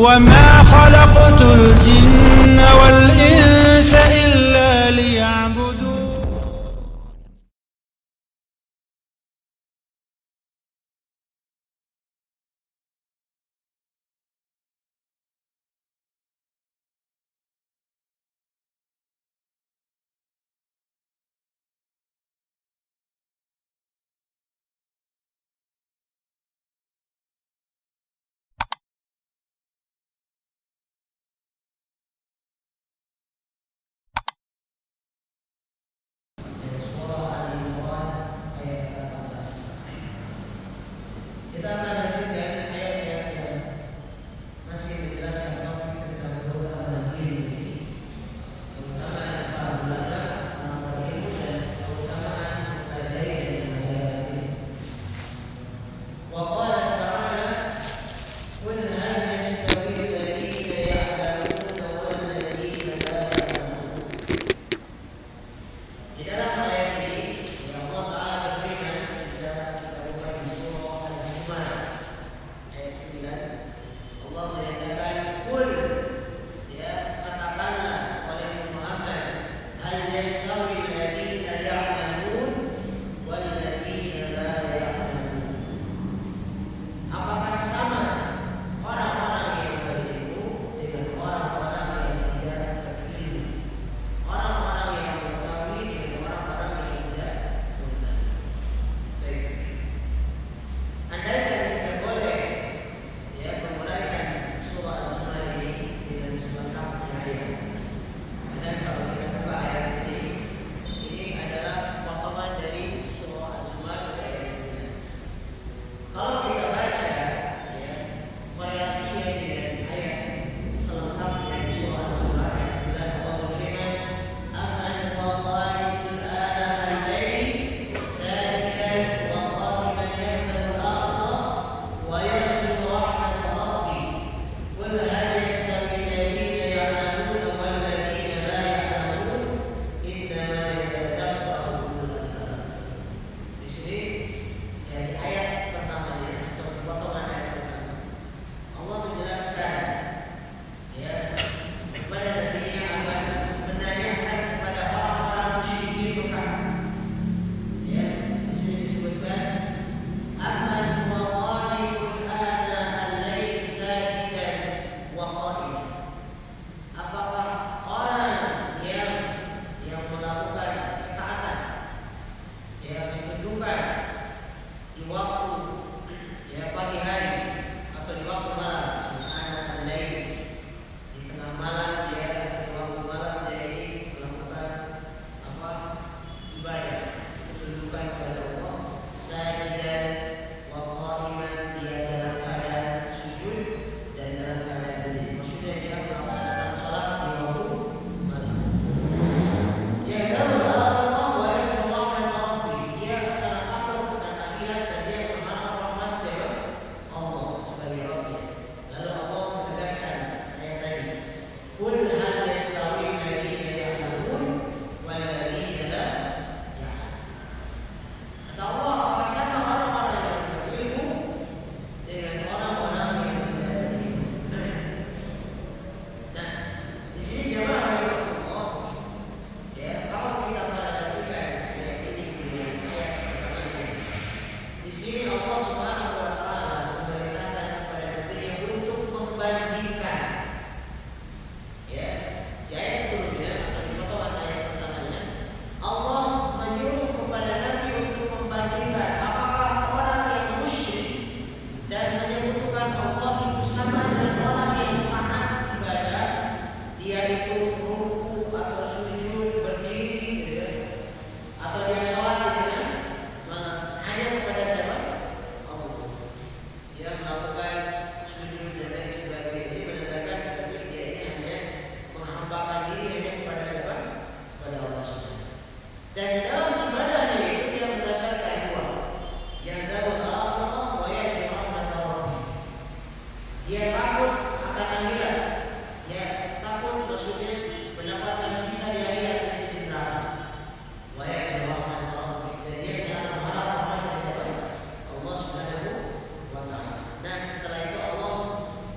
وما خلقت الجن والإنس إلا ليعبدون.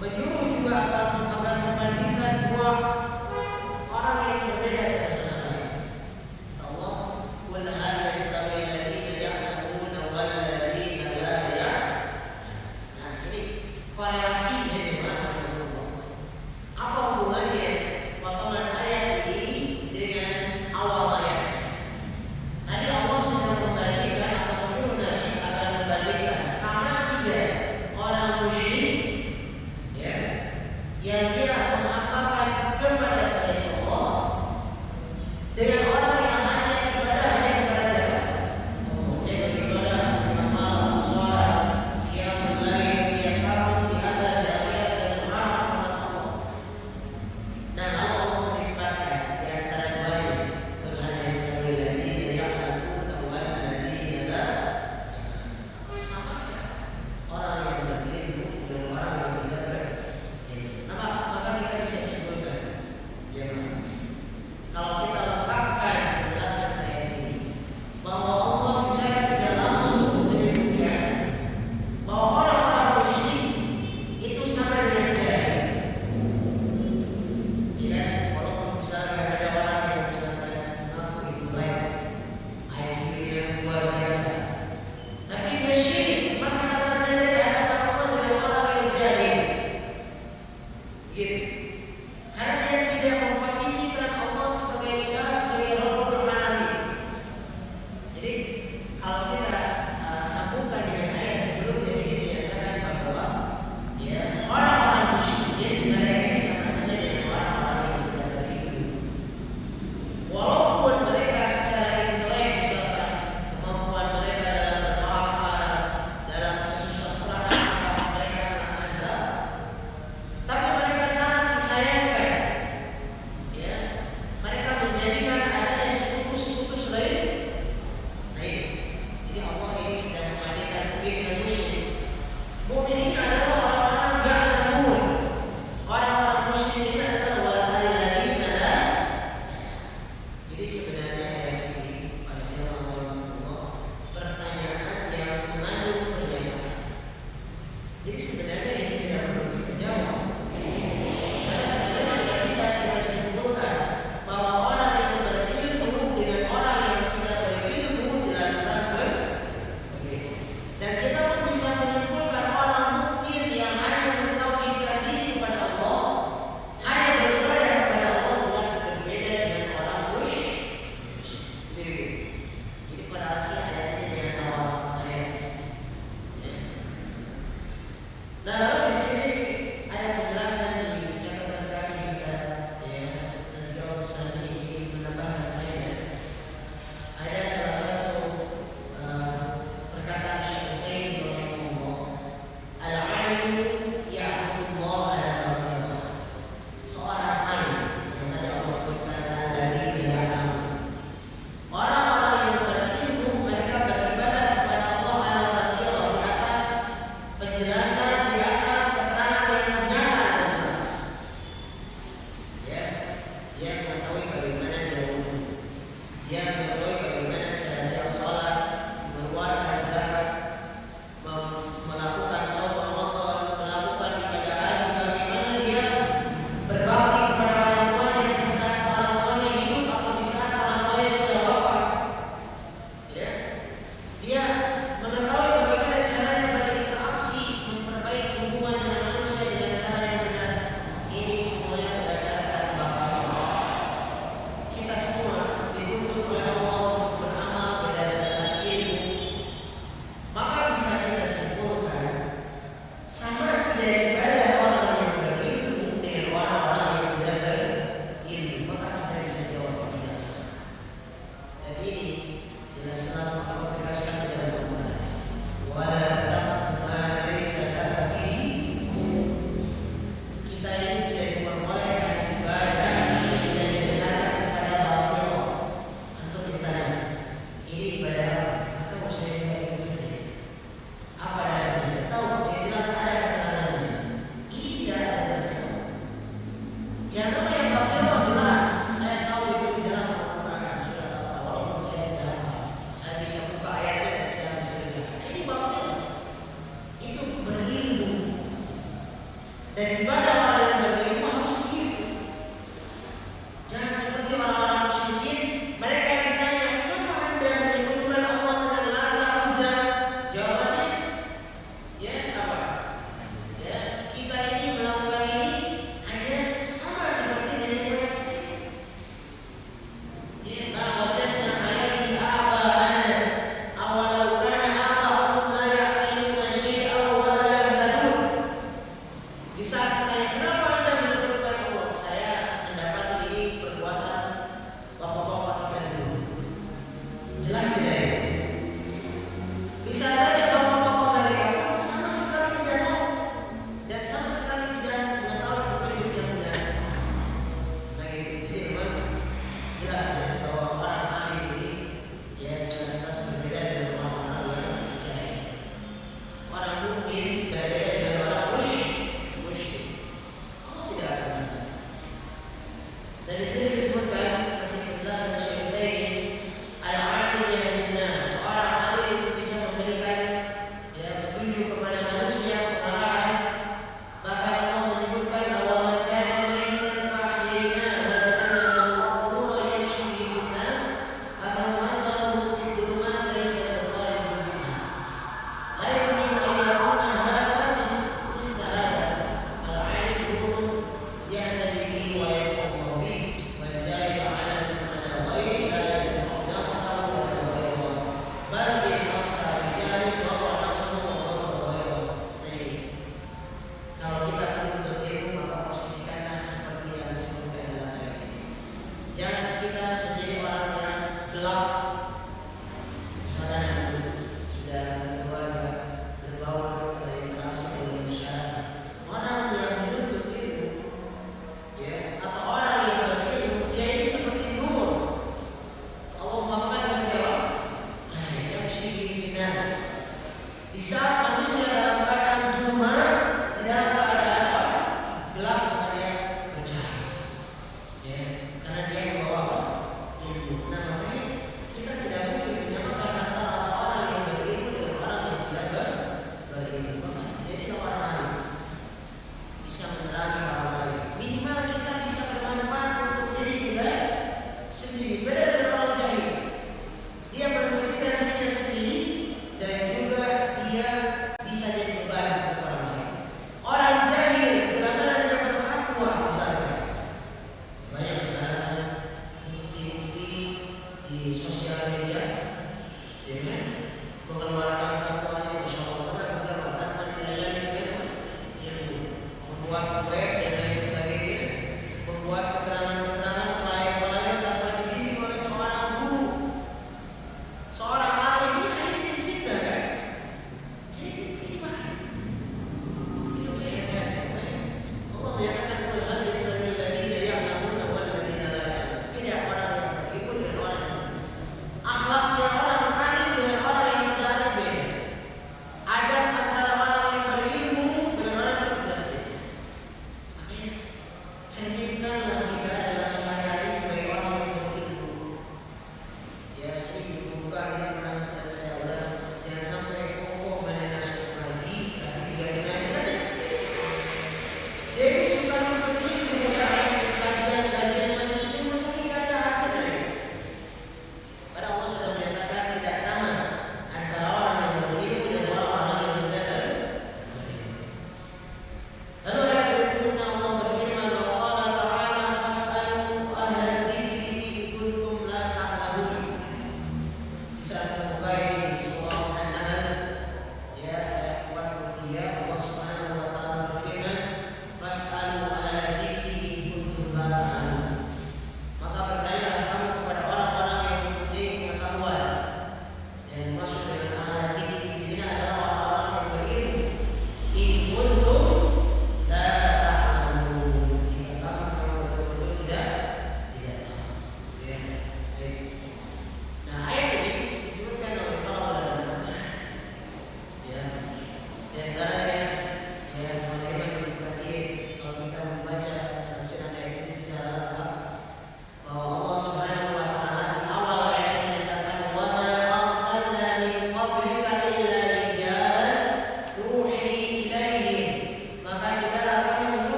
menyuruh juga yang dia mengamalkan kepada selain Allah dengan orang yang hanya ibadah hanya kepada siapa? Allah. Dia beribadah dengan malam, sholat, qiyamul lail, dia tahu di ada di akhirat dan berharap kepada Allah. Dan Allah menisbatkan di antara duanya berhadap sekali lagi dia akan awal lagi adalah sama orang yang berilmu dengan orang yang tidak berilmu. Maka kita bisa simpulkan, jemaah, kalau kita letakkan penjelasan ayat ini bahwa Allah secara tidak langsung menyebutkan bahwa orang-orang musyrik itu sama dengan jahil. Ya, walaupun misalnya ada orang yang misalnya mengaku itu lain, IQ yang luar biasa, tapi dia syirik, maka sama saja di hadapan Allah dengan orang yang jahil. Gitu. Karena dia tidak memposisikan Allah sebagai ilah, sebagai Rabbul Alamin. Jadi kalau kita sambungkan dengan ayat sebelumnya, ini dinyatakan bahwa ya orang-orang musyrikin mereka ini sama saja dengan orang-orang yang tidak berilmu. Walaupun mereka secara intelek misalkan kemampuan mereka dalam berbahasa Arab, dalam kesusastraan mereka sangat handal, tapi mereka sangat disayangkan. Ya, mereka menjadikan adanya sekutu-sekutu selain. Nah ini, jadi Allah ini sedang membandingkan mukmin dan musyrik. Mukmin ini adalah orang-orang yang ya'lamun. Orang-orang musyrik ini adalah wal-ladzina la. Jadi sebenarnya ayat ini pada jamaah Allah pertanyaan yang mengandung pernyataan. Jadi sebenarnya ini tidak perlu kita jawab. Karena sebenarnya sudah bisa kita simpulkan bahwa orang yang berilmu dengan orang yang tidak berilmu jelas-jelas berbeda. Dan kita pun bisa menyimpulkan orang mukmin yang hanya mentauhidkan diri kepada Allah, hanya beribadah kepada Allah jelas berbeda dengan orang musyrik. Jadi pada asal ayat ini dengan awal ayat. Ya. Nah lalu di sini ada penjelasan di catatan kaki kita, ya, dan jawab pesan ini menambahkan faedah. Ada salah satu perkataan Syekh Utsaimin rahimahullah, al-'alimu ya'budullah ala basirah. Seorang alim yang tadi Allah sebutkan alladzina ya'lamun. Orang-orang yang berilmu mereka beribadah kepada Allah ala basirah, di atas penjelasan, di atas keterangan yang nyata dan jelas. Ya, dia mengetahui bagaimana dia wudhu, dia mengetahui bagaimana cara dia sholat, mengeluarkan zakat, melakukan shaum Ramadan, melakukan ibadah haji, bagaimana dia berbakti kepada orang tuanya di saat orang tuanya hidup atau di saat orang tuanya sudah wafat. Ya, dia mengetahui bagaimana caranya berinteraksi, memperbaiki hubungan dengan manusia dengan cara yang benar. Ini semuanya berdasarkan basirah. Kita semua dituntut oleh Allah untuk beramal berdasarkan ilmu. Maka bisa kita simpulkan sama tidak ibadah orang yang berilmu dengan orang-orang yang tidak berilmu. Maka kita bisa jawab tidak sama. Dan ini jelas-jelas Allah tegaskan dalam Al-Quran. Wala taqfu ma laysa laka bihi ilm. Kita ini tidak diperbolehkan ibadah ini tidak didasarkan kepada basirah. Antum ditanya, ini ibadah apa? Atau saya ikut saja. Apa dasarnya? Tahu, yang jelas ada keterangannya. Ini tidak ada dasarnya. Yang namanya basirah jelas. Saya tahu itu di dalam Al-Quran, sudah tahu. Walaupun saya tidak tahu, saya bisa buka ayatnya dan saya bisa bacakan. Ini basirah. Itu berilmu. Dan ibadah orang yang berilmu harus begitu. Jangan seperti orang-orang musyrikin, mereka ditanya, kenapa Anda menyebutkan Allah dengan Lata Uzza? Jawabannya, ya apa? Ya, kita ini melakukan ini hanya sama seperti nenek moyang saya. Ya, ma wajadna alaihi aba'ana awalau kana aba'ahum la ya'qiluna syai'an wa la yahtadun. Di saat ditanya, kenapa Anda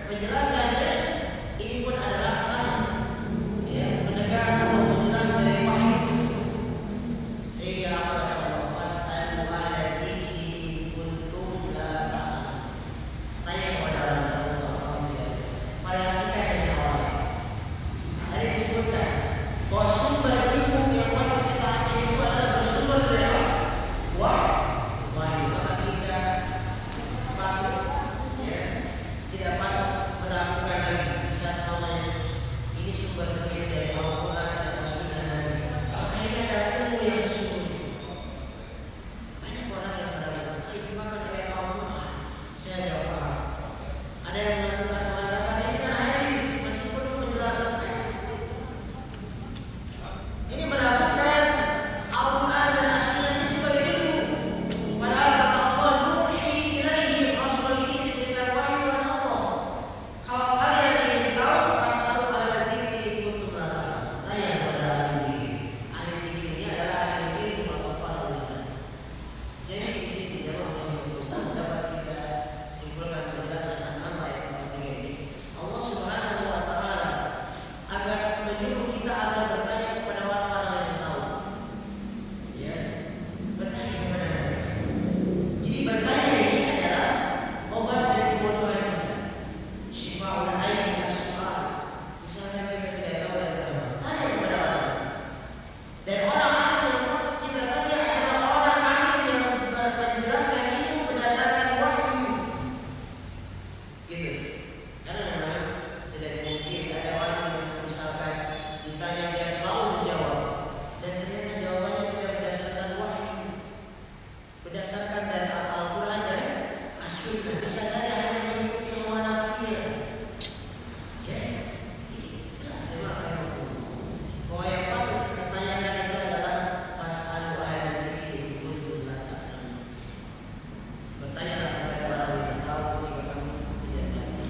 penjelasannya ini pun adalah sama, ya, menegaskan atau menjelas dari wahyu tersebut. Sehingga apa kata Allah? Fas'alu ahla dzikri kuntum la ta'lamun. Tanya kepada orang tahu kalau tidak. Variasikan dengan orang. Tadi disebutkan bahwa sumber ilmu yang patut kita ambil itu adalah bersumber dari wahyu. Maka kita patut, ya, tidak patut meragukan lagi saat namanya ini sumber dari Al-Quran dan Sunnah Nabi. Karena ini adalah ilmu yang sesungguhnya. Banyak orang yang meragukan, itu makan dari Al-Quran. Saya tidak paham. Ada yang mengatakan ini kan hadis, meskipun penjelasan hadis. Ini meragukan Al-Quran dan As-Sunnah ini sebagai ilmu. Padahal kata Allah, nuhi ilaihim rasul ini diberikan wahyu oleh Allah. Kalau kalian ingin tahu, pasal ahli dzikri kuntum la ta'lamun. Tanya kepada ahli dzikri. Ahli dzikri ini adalah ahli ilmu atau para ulama. Jadi di sini dapat kita simpulkan penjelasan tentang ayat 43 ini. Allah Subhanahu wa taala agar menyuruh kita agar bertanya kepada orang-orang yang tahu. Ya, bertanya kepada mereka. Jadi bertanya ini adalah obat dari kebodohan kita. Syifa'ul ayn minas su'al. Misalnya kita tidak tahu dari mana, tanya kepada orang. Dan orang alim yang patut kita tanya adalah orang alim yang menjelaskan ilmu berdasarkan wahyu. Gitu. Karena memang tidak mungkin ada orang yang misalkan ditanya dia selalu menjawab dan ternyata jawabannya tidak berdasarkan wahyu, berdasarkan dari Al-Quran dan As-Sunnah. Bisa saja hanya mengikuti hawa nafsunya. Ya, ini jelas memang bahwa yang patut kita tanyakan itu adalah fas'alu ahla dzikri kuntum la ta'lamun. Bertanyalah kepada orang yang tahu jika kamu tidak tahu.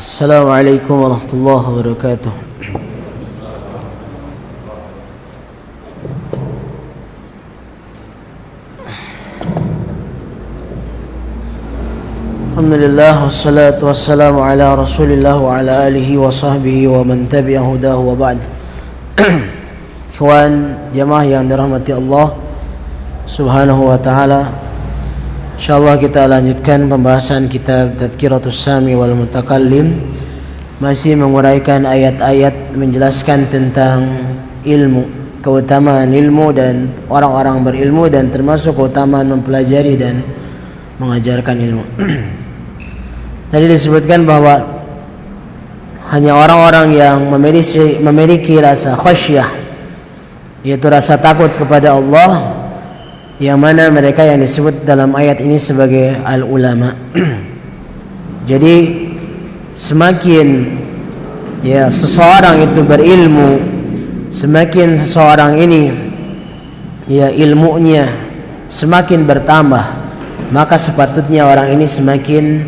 Assalamualaikum warahmatullahi wabarakatuh. Alhamdulillah wassalatu wassalamu ala Rasulillah wa ala alihi wa sahbihi wa man tabi'a hudahu wa ba'd. Ikhwan jamaah yang dirahmati Allah Subhanahu wa taala. InsyaAllah kita lanjutkan pembahasan kitab Tadhkiratus Sami wal Mutakallim, masih menguraikan ayat-ayat menjelaskan tentang ilmu, keutamaan ilmu dan orang-orang berilmu, dan termasuk keutamaan mempelajari dan mengajarkan ilmu. Tadi disebutkan bahwa hanya orang-orang yang memiliki rasa khasyah, yaitu rasa takut kepada Allah, yang mana mereka yang disebut dalam ayat ini sebagai al-ulama. Jadi semakin seseorang itu berilmu, semakin seseorang ini ilmunya semakin bertambah, maka sepatutnya orang ini semakin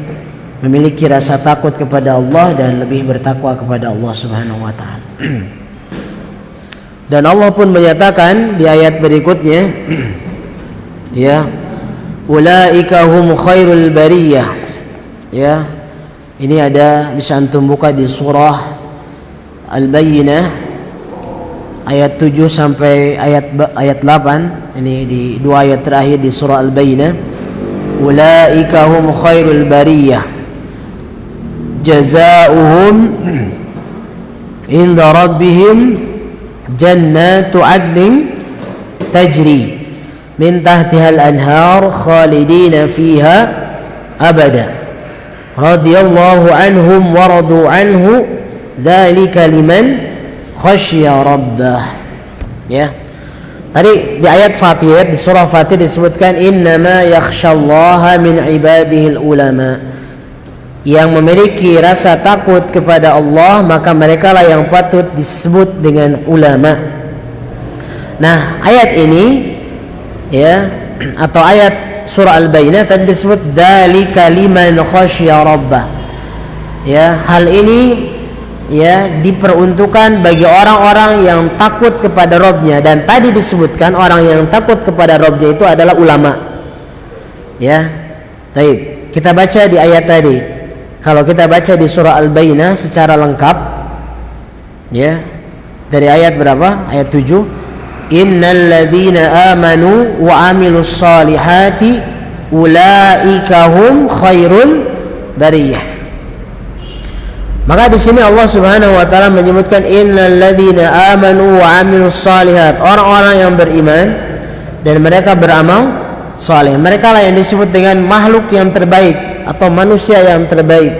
memiliki rasa takut kepada Allah dan lebih bertakwa kepada Allah Subhanahu wa taala. Dan Allah pun menyatakan di ayat berikutnya, ulaika hum khairul bariyah. Ini ada, bisa antum buka di surah Al-Bayyinah ayat 7 sampai ayat 8. Ini di dua ayat terakhir di surah Al-Bayyinah. Ulaika hum khairul bariyah jazaohum inda rabbihim jannatu adnin tajri min tahtihal anhar khalidina fiha abada radhiyallahu anhum wa radu anhu dzalika liman khasyiya rabbah. Tadi di ayat Fatir, di surah Fatir disebutkan innama yakhsyallaha min ibadihil ulama, yang memiliki rasa takut kepada Allah maka mereka lah yang patut disebut dengan ulama. Nah, ayat ini atau ayat surah Al-Bayyinah tadi disebut dzalika liman khasyiya rabbah. Hal ini diperuntukkan bagi orang-orang yang takut kepada Rabbnya, dan tadi disebutkan orang yang takut kepada Rabbnya itu adalah ulama. Baik, kita baca di ayat tadi. Kalau kita baca di surah Al-Bayyinah secara lengkap, dari ayat berapa? Ayat 7. Innal ladzina amanu wa amilus salihati ulaika hum khairul bariyah. Maka di sini Allah Subhanahu wa taala menyebutkan innal ladzina amanu wa amilus salihat, orang-orang yang beriman dan mereka beramal saleh. Mereka lah yang disebut dengan makhluk yang terbaik atau manusia yang terbaik.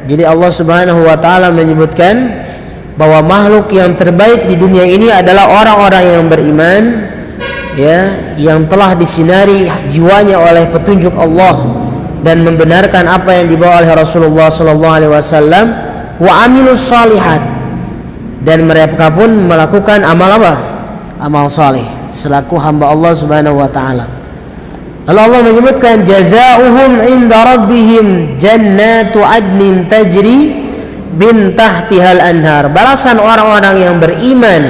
Jadi Allah Subhanahu wa taala menyebutkan bahwa makhluk yang terbaik di dunia ini adalah orang-orang yang beriman, yang telah disinari jiwanya oleh petunjuk Allah dan membenarkan apa yang dibawa oleh Rasulullah sallallahu alaihi wasallam, wa amilus salihat, dan mereka pun melakukan amal apa? Amal saleh selaku hamba Allah Subhanahu wa taala. Lalu Allah menyebutkan jazaohum inda rabbihim jannatu adnin tajri bin tahtihal anhar. Balasan orang-orang yang beriman,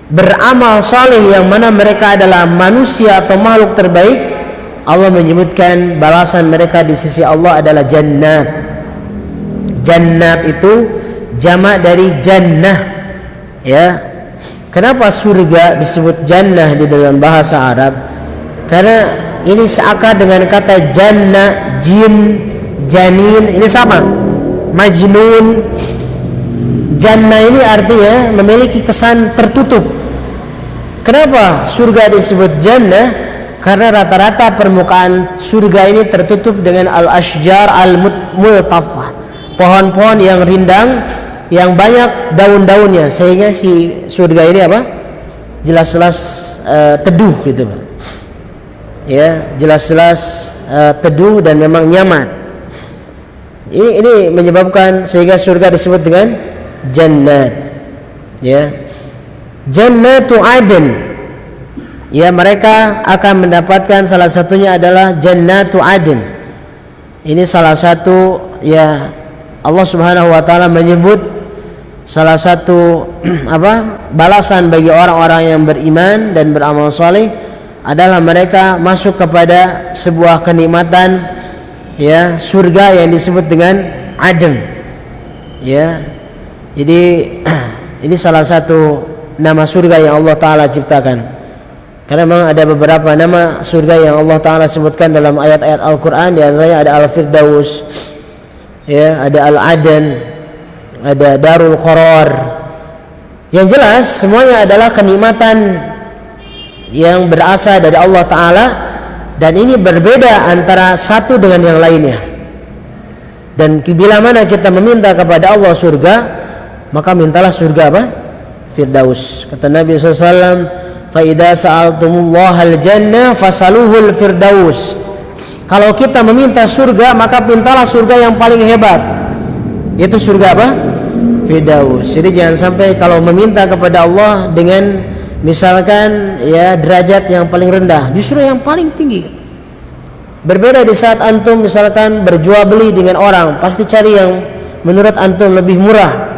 beramal saleh, yang mana mereka adalah manusia atau makhluk terbaik, Allah menyebutkan balasan mereka di sisi Allah adalah jannat. Jannat itu jamak dari jannah. Kenapa surga disebut jannah di dalam bahasa Arab? Karena ini seakar dengan kata jannah, jin, janin, ini sama. Majnun, Jannah ini artinya memiliki kesan tertutup. Kenapa surga disebut jannah? Karena rata-rata permukaan surga ini tertutup dengan al-ashjar al-multafah, pohon-pohon yang rindang yang banyak daun-daunnya, sehingga si surga ini apa? Jelas-jelas teduh gitu, ya, jelas-jelas teduh dan memang nyaman. Ini menyebabkan sehingga surga disebut dengan jannat, ya. Jannatu Aden, ya, mereka akan mendapatkan, salah satunya adalah Jannatu Aden. Ini salah satu, ya, Allah Subhanahu wa taala menyebut salah satu balasan bagi orang-orang yang beriman dan beramal saleh adalah mereka masuk kepada sebuah kenikmatan, ya, surga yang disebut dengan Aden, ya. Jadi ini salah satu nama surga yang Allah taala ciptakan. Karena memang ada beberapa nama surga yang Allah taala sebutkan dalam ayat-ayat Al-Qur'an, di antaranya ada Al-Firdaus, ya, ada Al-Aden, ada Darul Qarar. Yang jelas semuanya adalah kenikmatan yang berasal dari Allah taala, dan ini berbeda antara satu dengan yang lainnya. Dan bila mana kita meminta kepada Allah surga, maka mintalah surga apa? Firdaus. Kata Nabi SAW, fa idza sa'altumullahal jannah fasaluhul firdaus. Kalau kita meminta surga, maka mintalah surga yang paling hebat, yaitu surga apa? Firdaus. Jadi jangan sampai kalau meminta kepada Allah dengan misalkan, ya, derajat yang paling rendah, justru yang paling tinggi. Berbeda di saat antum misalkan berjual beli dengan orang, pasti cari yang menurut antum lebih murah.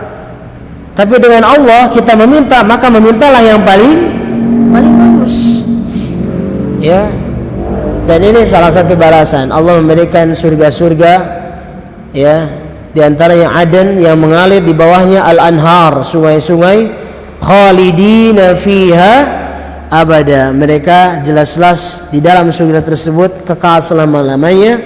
Tapi dengan Allah kita meminta, maka memintalah yang paling bagus, ya. Dan ini salah satu balasan Allah memberikan surga-surga, ya, di antara yang Aden yang mengalir di bawahnya al-anhar, sungai-sungai, khalidina fiha abada. Mereka jelas-jelas di dalam surga tersebut kekal selama-lamanya,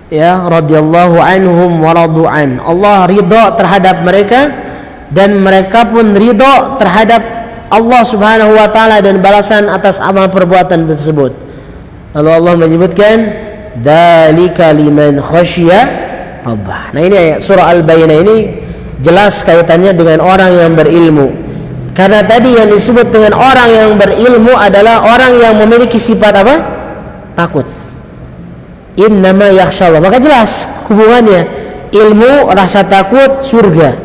ya. Radhiyallahu anhum wa radu'an. Allah ridha terhadap mereka dan mereka pun ridha terhadap Allah Subhanahu wa taala dan balasan atas amal perbuatan tersebut. Lalu Allah menyebutkan dzalika liman khasyiya rabbah. Nah, ini ayat surah Al-Bayyinah ini jelas kaitannya dengan orang yang berilmu. Karena tadi yang disebut dengan orang yang berilmu adalah orang yang memiliki sifat apa? Takut. Innama yakhsyallah. Maka jelas hubungannya ilmu, rasa takut, surga,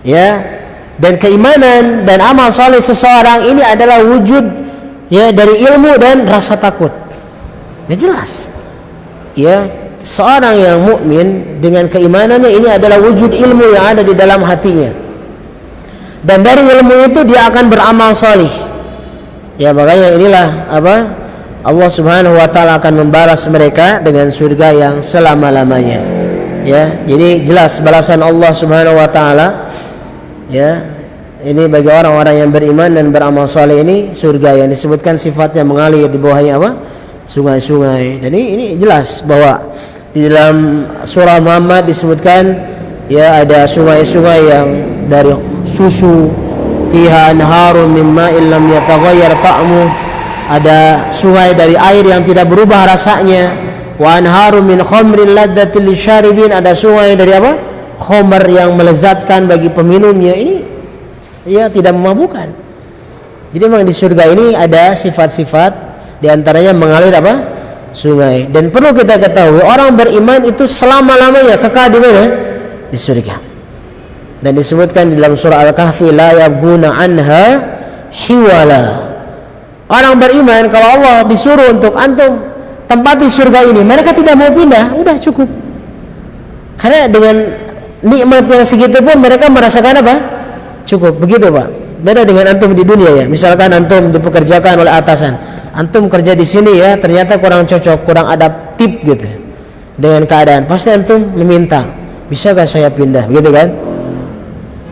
ya. Dan keimanan dan amal soleh seseorang ini adalah wujud, ya, dari ilmu dan rasa takut. Ya jelas, ya, seorang yang mukmin dengan keimanannya ini adalah wujud ilmu yang ada di dalam hatinya. Dan dari ilmu itu dia akan beramal soleh. Ya, makanya inilah Allah Subhanahu wa taala akan membalas mereka dengan surga yang selama-lamanya. Ya, jadi jelas balasan Allah Subhanahu wa taala, ya. Ini bagi orang-orang yang beriman dan beramal soleh, ini surga yang disebutkan sifatnya mengalir di bawahnya apa? Sungai-sungai. Dan ini jelas bahwa di dalam surah Muhammad disebutkan, ya, ada sungai-sungai yang dari susu, fiha anharun min ma'in lam yataghayyar ta'mu, ada sungai dari air yang tidak berubah rasanya, wa anharun min khamrin ladzatil lisyaribin, ada sungai dari apa? Khamr yang melezatkan bagi peminumnya. Ini, ya, tidak memabukkan. Jadi memang di surga ini ada sifat-sifat, di antaranya mengalir apa? Sungai. Dan perlu kita ketahui, orang beriman itu selama-lamanya kekal di mana? Di surga. Dan disebutkan di dalam surah Al-Kahfi, la yabghuna anha hiwala. Orang beriman kalau Allah disuruh untuk antum tempati surga ini, mereka tidak mau pindah, udah cukup. Karena dengan nikmat yang segitu pun mereka merasakan apa? Cukup. Begitu, Pak. Beda dengan antum di dunia, ya. Misalkan antum dipekerjakan oleh atasan, antum kerja di sini, ya, ternyata kurang cocok, kurang adaptif gitu dengan keadaan, pasti antum meminta, bisa gak saya pindah, begitu kan?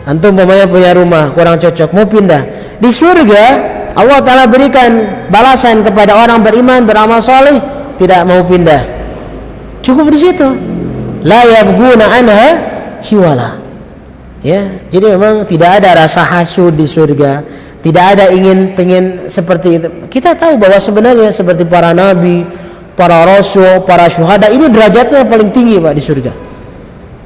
Antum punya rumah kurang cocok, mau pindah. Di surga Allah Ta'ala berikan balasan kepada orang beriman, beramal soleh, tidak mau pindah, cukup di situ. La yabghuna anha hiwala. Ya, jadi memang tidak ada rasa hasud di surga, tidak ada pengen seperti itu. Kita tahu bahwa sebenarnya seperti para nabi, para rasul, para syuhada, ini derajatnya paling tinggi Pak di surga.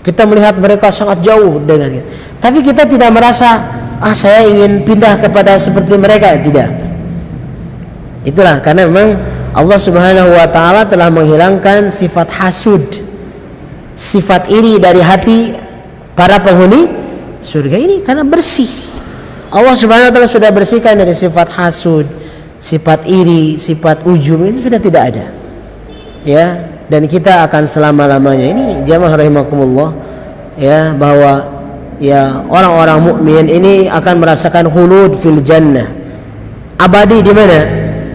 Kita melihat mereka sangat jauh dengan kita. Tapi kita tidak merasa saya ingin pindah kepada seperti mereka, tidak. Itulah karena memang Allah Subhanahu wa taala telah menghilangkan sifat hasud, sifat iri dari hati para penghuni surga ini karena bersih. Allah Subhanahu wa taala sudah bersihkan dari sifat hasud, sifat iri, sifat ujub, itu sudah tidak ada. Ya, dan kita akan selama-lamanya ini jamaah rahimakumullah ya, bahwa ya orang-orang mukmin ini akan merasakan khulud fil jannah. Abadi di mana?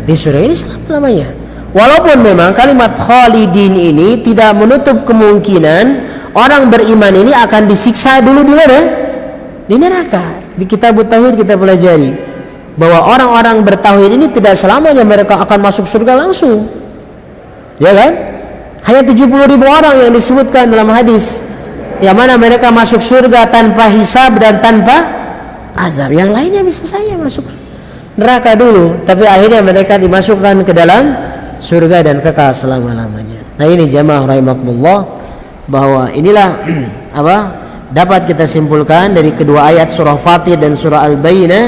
Di surga ini selama-lamanya. Walaupun memang kalimat khalidin ini tidak menutup kemungkinan orang beriman ini akan disiksa dulu di mana? Di neraka. Di kitab tauhid kita pelajari bahwa orang-orang bertauhid ini tidak selamanya mereka akan masuk surga langsung. Ya kan? Hanya 70.000 orang yang disebutkan dalam hadis yang mana mereka masuk surga tanpa hisab dan tanpa azab. Yang lainnya bisa saja masuk neraka dulu, tapi akhirnya mereka dimasukkan ke dalam surga dan kekal selama-lamanya. Nah ini jamaah rahimakumullah, bahwa inilah dapat kita simpulkan dari kedua ayat surah Fatir dan surah Al-Bayyinah,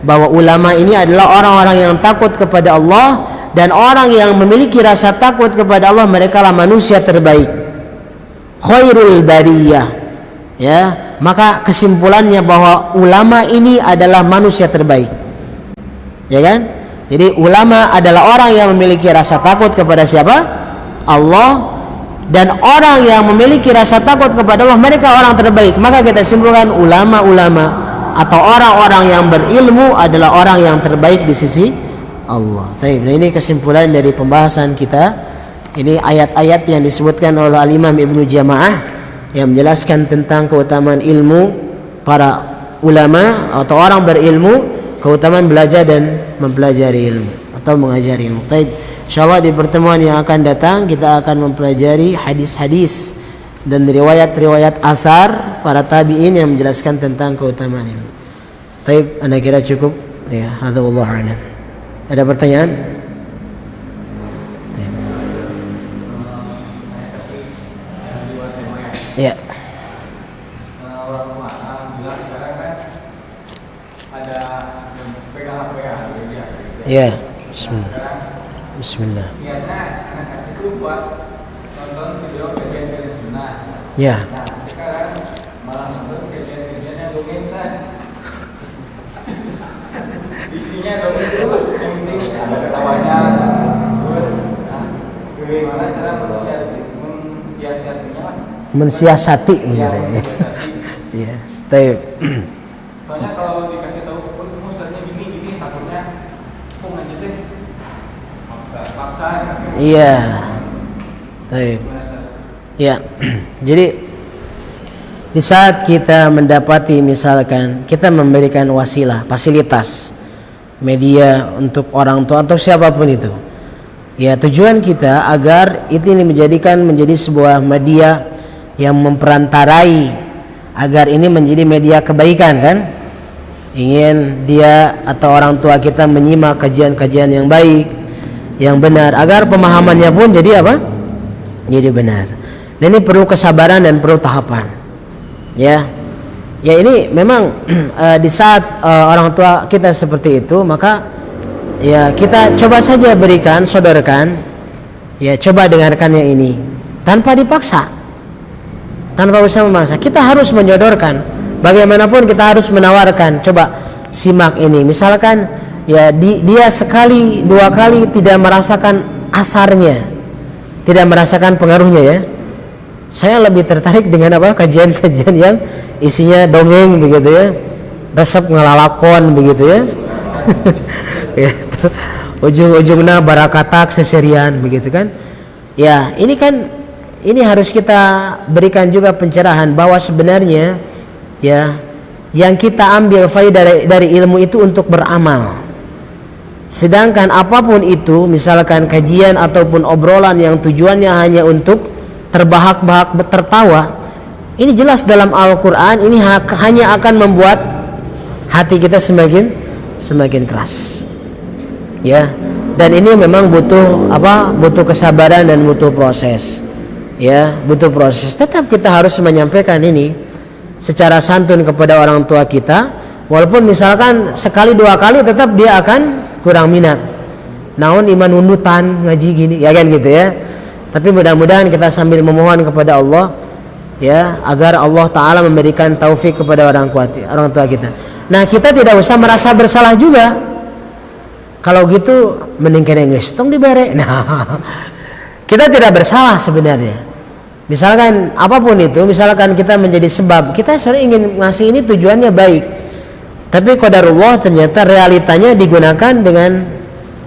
bahwa ulama ini adalah orang-orang yang takut kepada Allah, dan orang yang memiliki rasa takut kepada Allah mereka lah manusia terbaik, khairul bariyah. Ya, maka kesimpulannya bahwa ulama ini adalah manusia terbaik. Ya kan? Jadi ulama adalah orang yang memiliki rasa takut kepada siapa? Allah. Dan orang yang memiliki rasa takut kepada Allah mereka orang terbaik. Maka kita simpulkan ulama-ulama atau orang-orang yang berilmu adalah orang yang terbaik di sisi Allah. Nah ini kesimpulan dari pembahasan kita. Ini ayat-ayat yang disebutkan oleh Al-Imam Ibnu Jama'ah yang menjelaskan tentang keutamaan ilmu para ulama atau orang berilmu, keutamaan belajar dan mempelajari ilmu atau mengajari ilmu. Baik, insyaallah di pertemuan yang akan datang kita akan mempelajari hadis-hadis dan riwayat-riwayat asar para tabi'in yang menjelaskan tentang keutamaan ilmu. Baik, anda kira cukup? Ya, hadza wallahu a'lam. Ada pertanyaan? Ya. Ya. Bismillah. Niatnya anak kasih itu buat nonton video kajian sunnah. Ya. Nah sekarang malah nonton kajian yang dongeng. Isinya dongeng itu yang penting ada ketawanya. Terus, bagaimana cara mensiasatinya? Mensiasati begitu ya. Iya. Baik. Soalnya kalau dikasih tahu ustaznya gini takutnya kok ngaji teh paksa. Iya. Baik. Ya. Jadi di saat kita mendapati misalkan kita memberikan wasilah, fasilitas media untuk orang tua atau siapapun itu, ya tujuan kita agar itu ini menjadi sebuah media yang memperantarai agar ini menjadi media kebaikan kan. Ingin dia atau orang tua kita menyimak kajian-kajian yang baik, yang benar, agar pemahamannya pun jadi apa? Jadi benar. Dan ini perlu kesabaran dan perlu tahapan. Ya ini memang di saat orang tua kita seperti itu, maka ya kita coba saja berikan, sodorkan, ya coba dengarkan yang ini tanpa dipaksa, tanpa usah memaksa. Kita harus menyodorkan, bagaimanapun kita harus menawarkan, coba simak ini. Misalkan ya dia sekali dua kali tidak merasakan asarnya, tidak merasakan pengaruhnya, ya saya lebih tertarik dengan apa, kajian-kajian yang isinya dongeng begitu ya, resep ngelalakon begitu ya. Ujung-ujungnya barakatak seserian begitu kan. Ya ini harus kita berikan juga pencerahan bahwa sebenarnya ya yang kita ambil faedah dari ilmu itu untuk beramal. Sedangkan apapun itu, misalkan kajian ataupun obrolan yang tujuannya hanya untuk terbahak-bahak tertawa, Ini jelas dalam Al-Quran, ini hanya akan membuat hati kita semakin keras. Ya, dan ini memang butuh kesabaran dan butuh proses. Ya, butuh proses. Tetap kita harus menyampaikan ini secara santun kepada orang tua kita, walaupun misalkan sekali dua kali tetap dia akan kurang minat. Naon iman unutan ngaji gini, ya kan gitu ya. Tapi mudah-mudahan kita sambil memohon kepada Allah, ya, agar Allah Ta'ala memberikan taufik kepada orang tua kita. Nah, kita tidak usah merasa bersalah juga. Kalau gitu mending kene geus tong dibere. Nah, kita tidak bersalah sebenarnya. Misalkan apapun itu, misalkan kita menjadi sebab, kita sebenarnya ingin ngasih ini tujuannya baik, tapi qadarullah ternyata realitanya digunakan dengan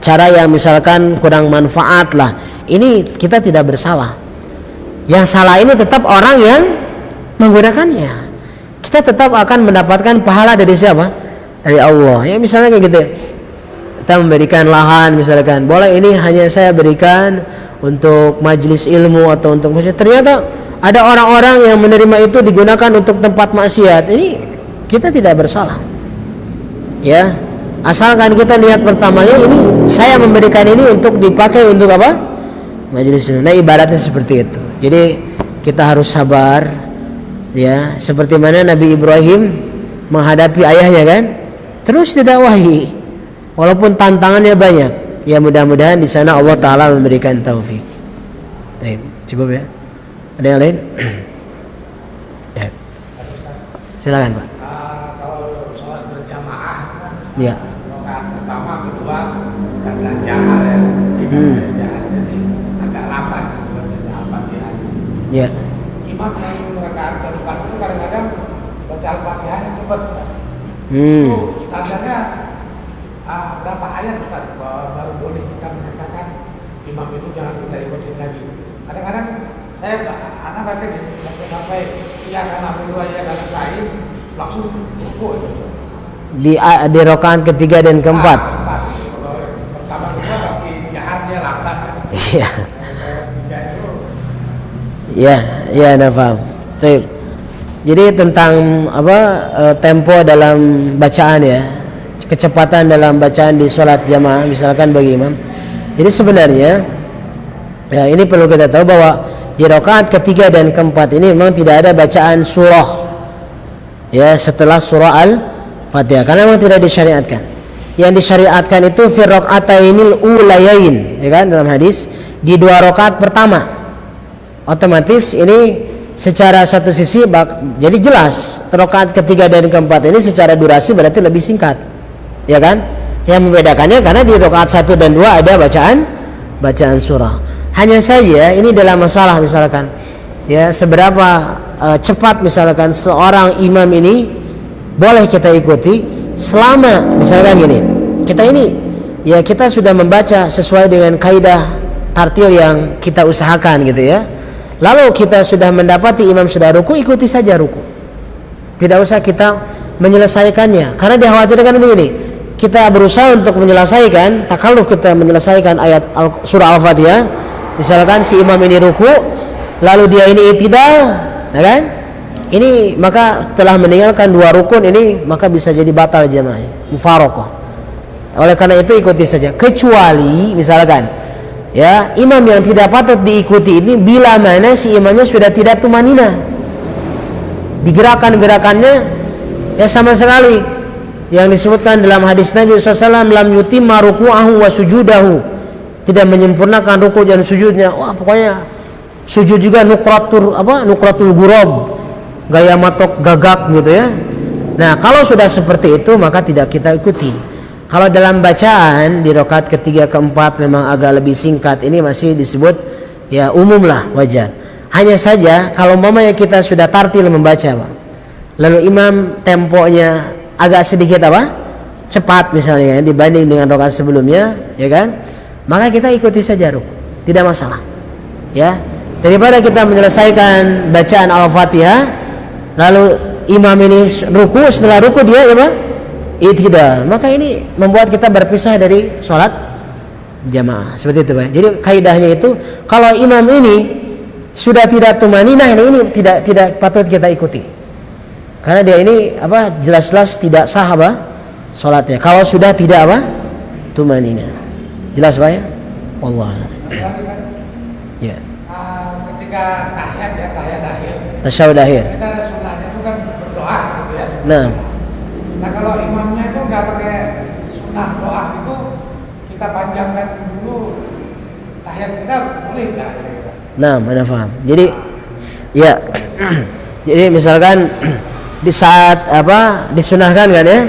cara yang misalkan kurang manfaat lah. Ini kita tidak bersalah. Yang salah ini tetap orang yang menggunakannya. Kita tetap akan mendapatkan pahala dari siapa? Dari Allah. Ya misalnya kayak gitu. Kita memberikan lahan misalkan, boleh ini hanya saya berikan untuk majelis ilmu atau untuk maksud. Ternyata ada orang-orang yang menerima itu digunakan untuk tempat maksiat. Ini kita tidak bersalah. Ya, asalkan kita niat pertamanya ini saya memberikan ini untuk dipakai untuk apa? Majelis ilmu. Nah, ibaratnya seperti itu. Jadi kita harus sabar, ya, seperti mana Nabi Ibrahim menghadapi ayahnya kan, terus didakwahi, walaupun tantangannya banyak. Ya mudah-mudahan di sana Allah Ta'ala memberikan taufik. Baik, cukup ya. Ada yang lain? Ya. Silakan Pak. Kalau sholat berjamaah, Ya. rakaat pertama, kedua, dan jahar ya, jadi agak lambat baca Al-Fatihah. Ya. Imam yang rakaat keempat itu kadang-kadang baca Al-Fatihah cepat. Hmm. Itu standarnya berapa ayat Ustaz baru boleh kita mengatakan imam itu jangan kita ikutin lagi. Kadang-kadang saya anak baca sampai iya karena berdua ya karena lain langsung ruku itu. Di rakaat ketiga dan keempat. Pertama kedua tapi jahatnya lambat. Iya. Ya, ya, anda paham. Baik. Jadi tentang tempo dalam bacaan ya, kecepatan dalam bacaan di sholat jamaah misalkan bagi imam. Jadi sebenarnya ya ini perlu kita tahu bahwa di rakaat ketiga dan keempat ini memang tidak ada bacaan surah ya setelah surah Al-Fatihah karena memang tidak disyariatkan. Yang disyariatkan itu fi rakaatainil ulayain, ya kan, dalam hadis di dua rakaat pertama. Otomatis ini secara satu sisi jadi jelas rakaat ketiga dan keempat ini secara durasi berarti lebih singkat. Ya kan? Yang membedakannya karena di rakaat 1 dan 2 ada bacaan surah. Hanya saja ini dalam masalah misalkan ya seberapa cepat misalkan seorang imam ini boleh kita ikuti selama misalkan gini. Kita sudah membaca sesuai dengan kaidah tartil yang kita usahakan gitu ya. Lalu kita sudah mendapati imam sudah ruku, ikuti saja ruku. Tidak usah kita menyelesaikannya karena dikhawatirkan begini. Kita berusaha untuk menyelesaikan, takalluf kita menyelesaikan ayat surah Al-Fatihah. Misalkan si imam ini ruku, lalu dia ini i'tidal, ya kan? Ini maka telah meninggalkan 2 rukun ini, maka bisa jadi batal jamaah, mufaraqah. Oleh karena itu ikuti saja. Kecuali misalkan, ya imam yang tidak patut diikuti ini bila mana si imamnya sudah tidak tumanina, digerakkan-gerakannya ya sama sekali. Yang disebutkan dalam hadis Nabi SAW, lam yutimma ruku'ahu wa sujudahu, tidak menyempurnakan ruku' dan sujudnya. Wah pokoknya sujud juga nukratul gurab, gaya matok gagak gitu ya. Nah kalau sudah seperti itu maka tidak kita ikuti. Kalau dalam bacaan di rakaat ketiga keempat memang agak lebih singkat, ini masih disebut ya umum lah, wajar. Hanya saja kalau umpamanya kita sudah tartil membaca Pak, lalu imam temponya agak sedikit cepat misalnya dibanding dengan rakaat sebelumnya, ya kan, maka kita ikuti saja ruku, tidak masalah ya, daripada kita menyelesaikan bacaan Al-Fatihah lalu imam ini ruku, setelah ruku dia i'tidal, maka ini membuat kita berpisah dari sholat jamaah seperti itu Pak. Jadi kaidahnya itu kalau imam ini sudah tidak tumaninah, ini tidak patut kita ikuti. Karena dia ini jelas-jelas tidak sah salatnya. Kalau sudah tidak tumaninah. Jelas Pak ya? Wallahu a'lam. Ya. Ketika tahiyat akhir. Tasyahud akhir. Kita ada sunnahnya itu kan berdoa gitu ya. Nah. Nah kalau imamnya itu nggak pakai sunnah doa itu, kita panjangkan dulu tahiyat kita, boleh nggak? Nah, mana paham. Jadi ya. Jadi misalkan di saat disunahkan kan ya?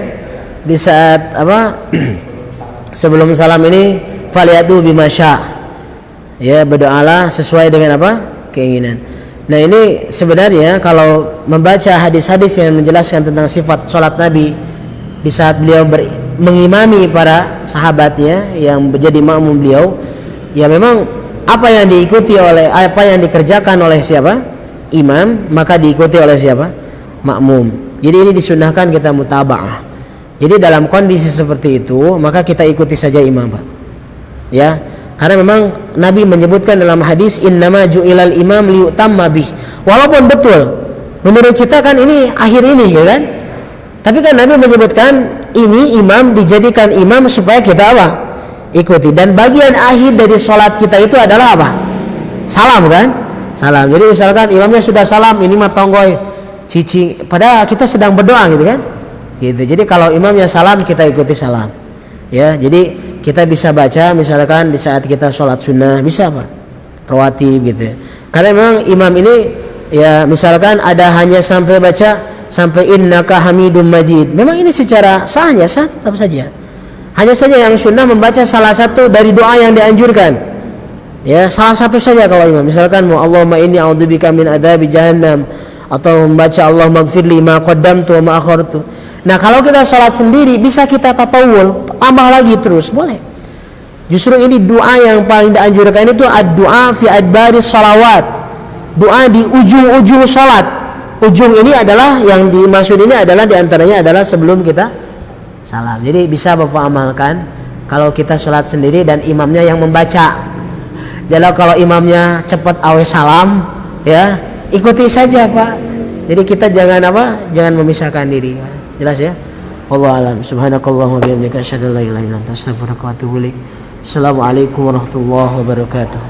Di saat sebelum salam ini faliyatu bimasya. Ya, berdoalah sesuai dengan keinginan. Nah, ini sebenarnya kalau membaca hadis-hadis yang menjelaskan tentang sifat salat Nabi di saat beliau mengimami para sahabatnya yang menjadi makmum beliau, ya memang apa yang dikerjakan oleh siapa? Imam, maka diikuti oleh siapa? Makmum. Jadi ini disunahkan kita mutaba'ah. Jadi dalam kondisi seperti itu, maka kita ikuti saja imam, Pak. Ya, karena memang Nabi menyebutkan dalam hadis innama ju'ilal imam liyutamma bih. Walaupun betul menurut kita kan ini akhir ini ya kan? Tapi kan Nabi menyebutkan ini imam dijadikan imam supaya kita ikuti. Dan bagian akhir dari sholat kita itu adalah salam kan? Salam. Jadi misalkan imamnya sudah salam, ini mah tonggoy cicing, padahal kita sedang berdoa gitu kan? Gitu. Jadi kalau imamnya salam, kita ikuti salam. Ya, jadi kita bisa baca misalkan di saat kita sholat sunnah, bisa rawatib gitu ya. Karena memang imam ini ya misalkan ada hanya sampai baca sampai innaka hamidum majid, memang ini secara sah tetap saja. Hanya saja yang sunnah membaca salah satu dari doa yang dianjurkan. Ya, salah satu saja kalau imam. Misalkan Allahumma inni a'udzubika min adzabi jahannam, atau membaca Allahumma ighfirli ma qaddamtu wa ma akhartu. Nah, kalau kita sholat sendiri bisa kita tatawul, tambah lagi terus, boleh. Justru ini doa yang paling dianjurkan itu ad-du'a fi adbaris sholawat. Doa di ujung-ujung sholat. Ujung ini adalah yang dimaksud ini adalah diantaranya adalah sebelum kita salam. Jadi bisa Bapak amalkan kalau kita sholat sendiri dan imamnya yang membaca. Jadi kalau imamnya cepat awe salam, ya ikuti saja Pak. Jadi kita jangan jangan memisahkan diri. Jelas ya? Wallahu a'lam. Subhanakallahumma wa bihamdika asyhadu an la ilaha illa anta astaghfiruka wa atubu ilaik. Assalamualaikum warahmatullahi wabarakatuh.